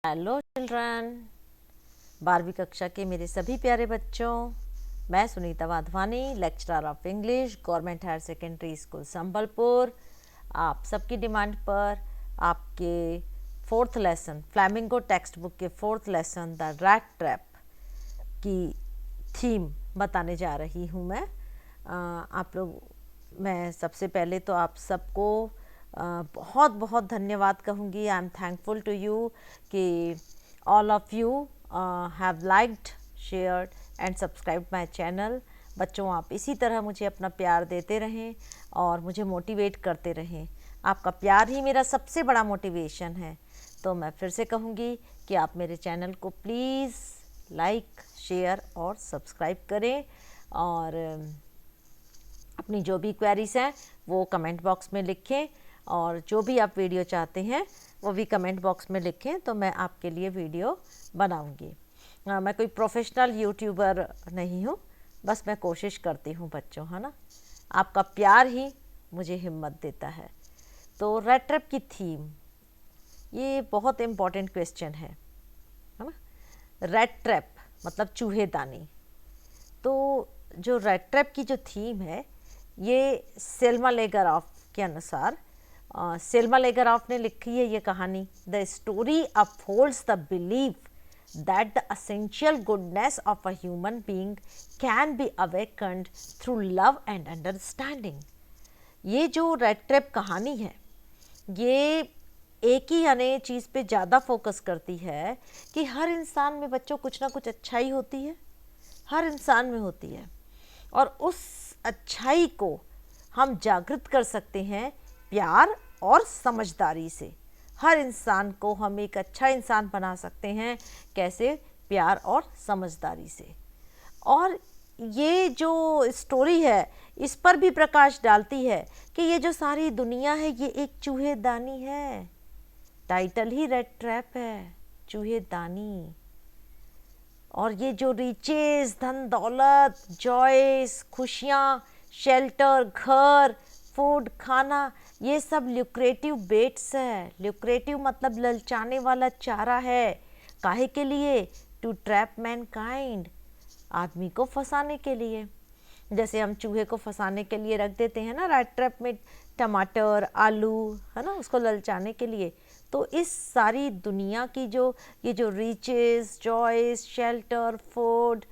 Hello children, 12वीं कक्षा के मेरे सभी प्यारे बच्चों, मैं Sunita Wadhwani, lecturer of English, government higher secondary school Sambalpur. आप सबकी डिमांड पर आपके fourth lesson Flamingo textbook के fourth lesson the rat trap की थीम बताने जा रही हूँ मैं। मैं सबसे पहले तो आप सबको बहुत बहुत धन्यवाद कहूँगी। I am thankful to you कि all of you have liked, shared and subscribed my channel. बच्चों, आप इसी तरह मुझे अपना प्यार देते रहें और मुझे मोटिवेट करते रहें। आपका प्यार ही मेरा सबसे बड़ा मोटिवेशन है। तो मैं फिर से कहूँगी कि आप मेरे चैनल को प्लीज़ लाइक, शेयर और सब्सक्राइब करें और अपनी जो भी क्वेरीज हैं वो कमेंट बॉक्स में लिखें और जो भी आप वीडियो चाहते हैं वो भी कमेंट बॉक्स में लिखें तो मैं आपके लिए वीडियो बनाऊंगी। मैं कोई प्रोफेशनल यूट्यूबर नहीं हूँ, बस मैं कोशिश करती हूँ बच्चों, है ना। आपका प्यार ही मुझे हिम्मत देता है। तो रैट ट्रैप की थीम, ये बहुत इम्पॉर्टेंट क्वेश्चन है ना। रैट ट्रैप मतलब चूहेदानी। तो जो रैट ट्रैप की जो थीम है ये सेल्मा लेगरॉफ के अनुसार, सेल्मा लेगरॉफ ने लिखी है ये कहानी। The story upholds the belief that the essential goodness of a human being can be awakened through love and understanding. ये जो रैट ट्रैप कहानी है ये एक ही यानी चीज़ पे ज़्यादा फोकस करती है कि हर इंसान में बच्चों कुछ ना कुछ अच्छाई होती है, हर इंसान में होती है और उस अच्छाई को हम जागृत कर सकते हैं प्यार और समझदारी से। हर इंसान को हम एक अच्छा इंसान बना सकते हैं, कैसे? प्यार और समझदारी से। और ये जो स्टोरी है इस पर भी प्रकाश डालती है कि ये जो सारी दुनिया है ये एक चूहेदानी है। टाइटल ही रेड ट्रैप है, चूहेदानी। और ये जो रिचेस, धन दौलत, जॉयस, खुशियाँ, शेल्टर, घर, फूड, खाना, ये सब ल्यूक्रेटिव बेट्स है। ल्यूक्रेटिव मतलब ललचाने वाला चारा है। काहे के लिए? टू ट्रैप मैनकाइंड, आदमी को फंसाने के लिए। जैसे हम चूहे को फंसाने के लिए रख देते हैं ना रैट ट्रैप में टमाटर, आलू, है ना, उसको ललचाने के लिए। तो इस सारी दुनिया की ये जो रिचेस, जॉयस, शेल्टर, फूड,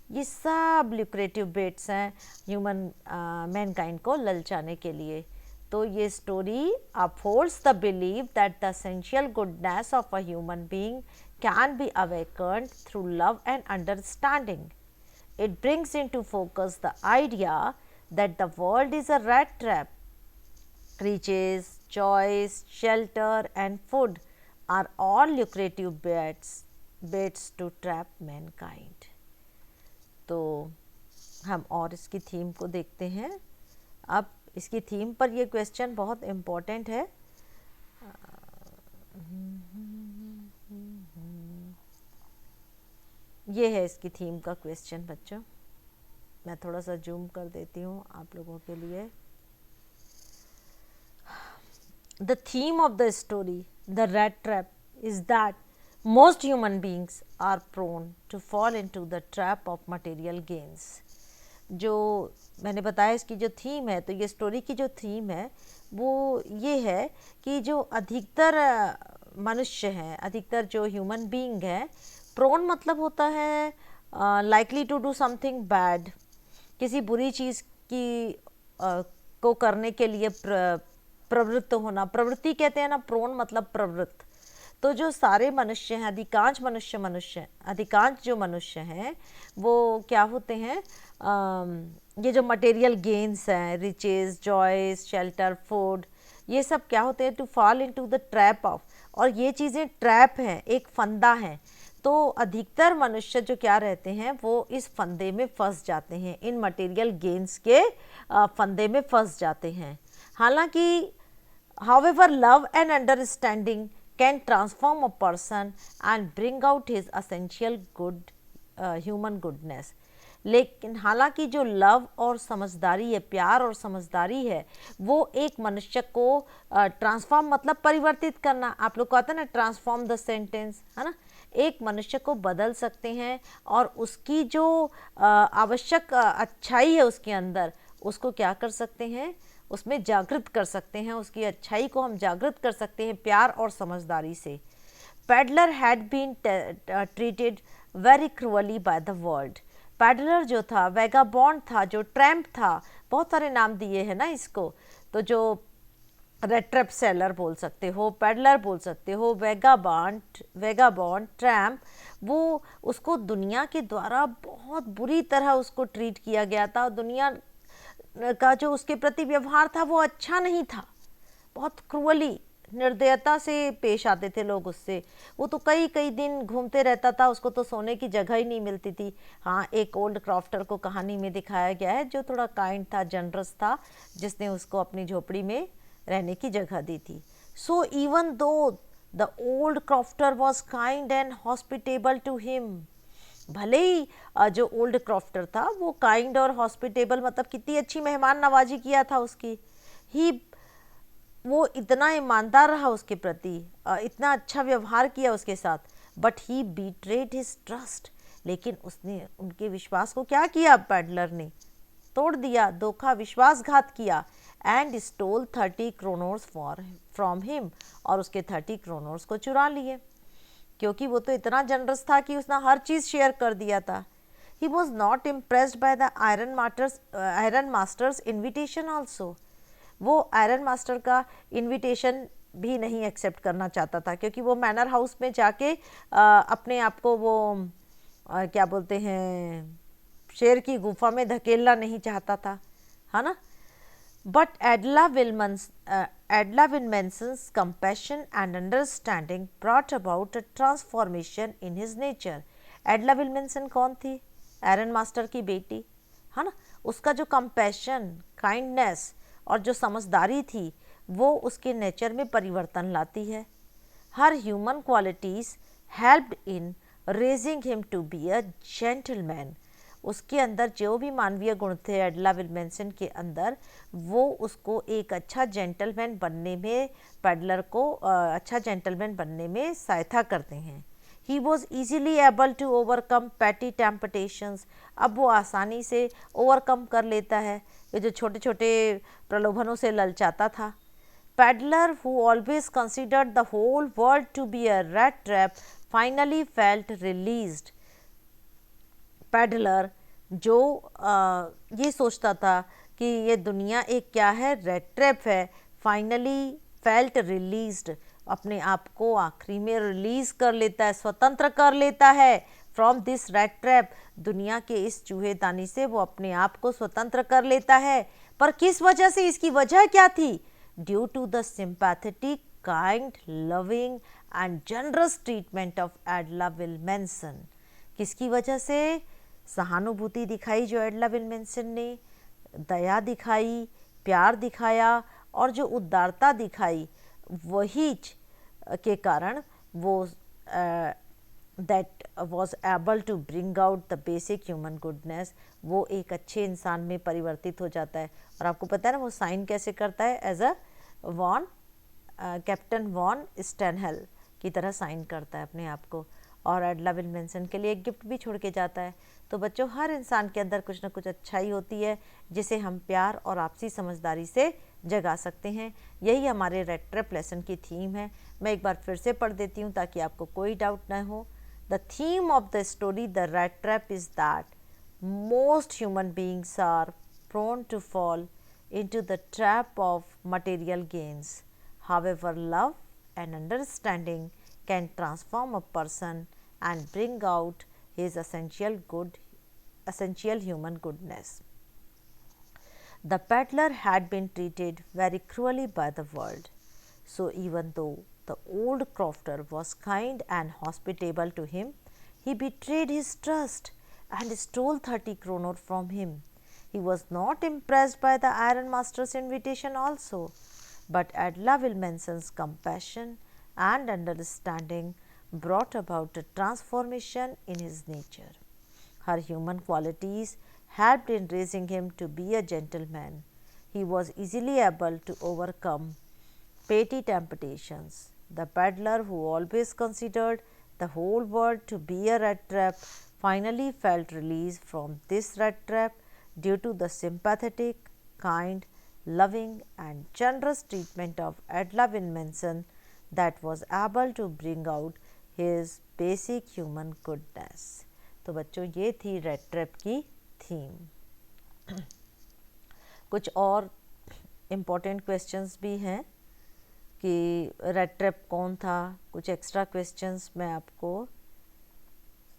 ये सब ल्यूक्रेटिव बेट्स हैं ह्यूमन मैनकाइंड को ललचाने के लिए। तो ये story upholds the believe that the essential goodness of a human being can be awakened through love and understanding. It brings into focus the idea that the world is a rat trap. Riches, choice, shelter and food are all lucrative baits to trap mankind. तो हम और इसकी theme को देखते हैं। अब इसकी theme पर ये क्वेश्चन बहुत इम्पोर्टेंट है। ये है इसकी थीम का क्वेश्चन बच्चों। मैं थोड़ा सा जूम कर देती हूँ आप लोगों के लिए। The theme of the story the rat trap is that most human beings are prone to fall into the trap of material gains. जो मैंने बताया इसकी जो थीम है, तो ये स्टोरी की जो थीम है वो ये है कि जो अधिकतर मनुष्य हैं, अधिकतर जो ह्यूमन बींग है, प्रोन मतलब होता है likely to do something bad, किसी बुरी चीज़ की को करने के लिए प्रवृत्त होना। प्रवृत्ति कहते हैं ना, प्रोन मतलब प्रवृत्त। तो जो सारे मनुष्य हैं, अधिकांश जो मनुष्य हैं वो क्या होते हैं, ये जो मटेरियल गेन्स हैं, रिचेस, जॉयस, शेल्टर, फूड, ये सब क्या होते हैं? To fall into the trap of, और ये चीज़ें ट्रैप हैं, एक फंदा है। तो अधिकतर मनुष्य जो क्या रहते हैं वो इस फंदे में फंस जाते हैं, इन मटेरियल गेन्स के फंदे में फंस जाते हैं। हालांकि however love and understanding can transform a person and bring out his essential good human goodness. लेकिन हालांकि जो लव और समझदारी है, प्यार और समझदारी है, वो एक मनुष्य को ट्रांसफॉर्म मतलब परिवर्तित करना, आप लोग को आता है ना ट्रांसफॉर्म द सेंटेंस, है ना, एक मनुष्य को बदल सकते हैं और उसकी जो आवश्यक अच्छाई है उसके अंदर, उसको क्या कर सकते हैं, उसमें जागृत कर सकते हैं, उसकी अच्छाई को हम जागृत कर सकते हैं प्यार और समझदारी से। Peddler had been treated very cruelly by the world. Peddler जो था, वेगाबॉन्ड था, जो ट्रैम्प था, बहुत सारे नाम दिए हैं ना इसको, तो जो रेट्रेप सेलर बोल सकते हो, पैडलर बोल सकते हो, वेगाबॉन्ड, ट्रैम्प, वो उसको दुनिया के द्वारा बहुत बुरी तरह उसको ट्रीट किया गया था। दुनिया का जो उसके प्रति व्यवहार था वो अच्छा नहीं था, बहुत क्रूअली, निर्दयता से पेश आते थे लोग उससे। वो तो कई कई दिन घूमते रहता था, उसको तो सोने की जगह ही नहीं मिलती थी। हाँ, एक ओल्ड क्रॉफ्टर को कहानी में दिखाया गया है जो थोड़ा काइंड था, जनरस था, जिसने उसको अपनी झोपड़ी में रहने की जगह दी थी। So even though the old crofter was kind and hospitable to him, भले ही जो ओल्ड क्रॉफ्टर था वो काइंड और हॉस्पिटेबल, मतलब कितनी अच्छी मेहमान नवाजी किया था उसकी, ही वो इतना ईमानदार रहा उसके प्रति, इतना अच्छा व्यवहार किया उसके साथ, बट ही बीट्रेड हिज ट्रस्ट, लेकिन उसने उनके विश्वास को क्या किया, पैडलर ने तोड़ दिया, धोखा, विश्वासघात किया, एंड स्टोल 30 क्रोनोर्स फ्रॉम हिम, और उसके 30 क्रोनोर्स को चुरा लिए, क्योंकि वो तो इतना जनरस था कि उसने हर चीज़ शेयर कर दिया था। He was not impressed by the iron masters invitation also, वो आयरन मास्टर का इनविटेशन भी नहीं एक्सेप्ट करना चाहता था, क्योंकि वो मैनर हाउस में जाके अपने आप को वो क्या बोलते हैं, शेर की गुफा में धकेलना नहीं चाहता था, है ना। But Edla Willmansson's compassion and understanding brought about a transformation in his nature. Edla Willmansson कौन थी, आयरन मास्टर की बेटी, है ना। उसका जो कंपैशन, काइंडनेस और जो समझदारी थी वो उसके नेचर में परिवर्तन लाती है। Her human qualities helped in raising him to be a gentleman. उसके अंदर जो भी मानवीय गुण थे एडला विलमेंसन के अंदर, वो उसको एक अच्छा जेंटलमैन बनने में, पैडलर को अच्छा जेंटलमैन बनने में सहायता करते हैं। He was easily able to overcome petty temptations, अब वो आसानी से ओवरकम कर लेता है ये जो छोटे छोटे प्रलोभनों से ललचाता था। Peddler who always considered the whole world to be a rat trap finally felt released. Peddler जो ये सोचता था कि ये दुनिया एक क्या है, रेड ट्रैप है, फाइनली फेल्ट रिलीज्ड, अपने आप को आखिरी में रिलीज कर लेता है, स्वतंत्र कर लेता है फ्रॉम दिस रेड ट्रैप, दुनिया के इस चूहेदानी से वो अपने आप को स्वतंत्र कर लेता है। पर किस वजह से, इसकी वजह क्या थी, due to the sympathetic, kind, loving and generous treatment of Edla Willmansson. किसकी वजह से, सहानुभूति दिखाई जो एडला विलमेंसन ने, दया दिखाई, प्यार दिखाया और जो उदारता दिखाई, वही के कारण वो that was able to bring out the basic human goodness, वो एक अच्छे इंसान में परिवर्तित हो जाता है। और आपको पता है ना वो साइन कैसे करता है, as a von Captain von Stahle की तरह साइन करता है अपने आप को, और एडला विलमेंसन के लिए एक गिफ्ट भी छोड़ के जाता है। तो बच्चों, हर इंसान के अंदर कुछ ना कुछ अच्छाई होती है जिसे हम प्यार और आपसी समझदारी से जगा सकते हैं। यही हमारे रेड ट्रैप लेसन की थीम है। मैं एक बार फिर से पढ़ देती हूँ ताकि आपको कोई डाउट ना हो। The theme of the story the red trap is that most human beings are prone to fall into the trap of material gains. However, love and understanding can transform a person and bring out his essential human goodness. The peddler had been treated very cruelly by the world. So, even though the old crofter was kind and hospitable to him, he betrayed his trust and stole 30 kroner from him. He was not impressed by the ironmaster's invitation also, but Adla Wilmenson's compassion and understanding brought about a transformation in his nature. Her human qualities helped in raising him to be a gentleman. He was easily able to overcome petty temptations. The peddler, who always considered the whole world to be a rat trap, finally felt release from this rat trap due to the sympathetic, kind, loving, and generous treatment of Edla Winmanson that was able to bring out his basic human goodness. तो बच्चों ये थी red trap की theme. कुछ और important questions भी हैं कि रेड ट्रैप कौन था, कुछ एक्स्ट्रा क्वेश्चंस मैं आपको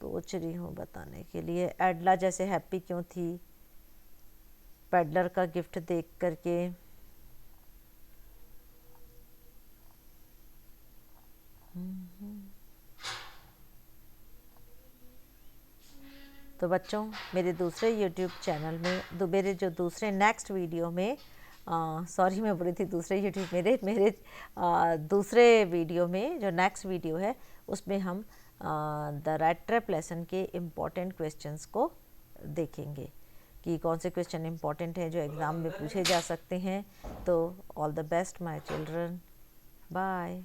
सोच रही हूँ बताने के लिए। एडला जैसे हैप्पी क्यों थी पेडलर का गिफ्ट देख करके। तो बच्चों मेरे दूसरे यूट्यूब चैनल में मेरे जो दूसरे नेक्स्ट वीडियो में सॉरी मैं बोली थी दूसरे यूट्यूब मेरे दूसरे वीडियो में जो नेक्स्ट वीडियो है उसमें हम द रेड ट्रैप लेसन के इम्पॉर्टेंट क्वेश्चंस को देखेंगे कि कौन से क्वेश्चन इम्पॉर्टेंट हैं जो एग्ज़ाम में पूछे जा सकते हैं। तो all the best my children, bye.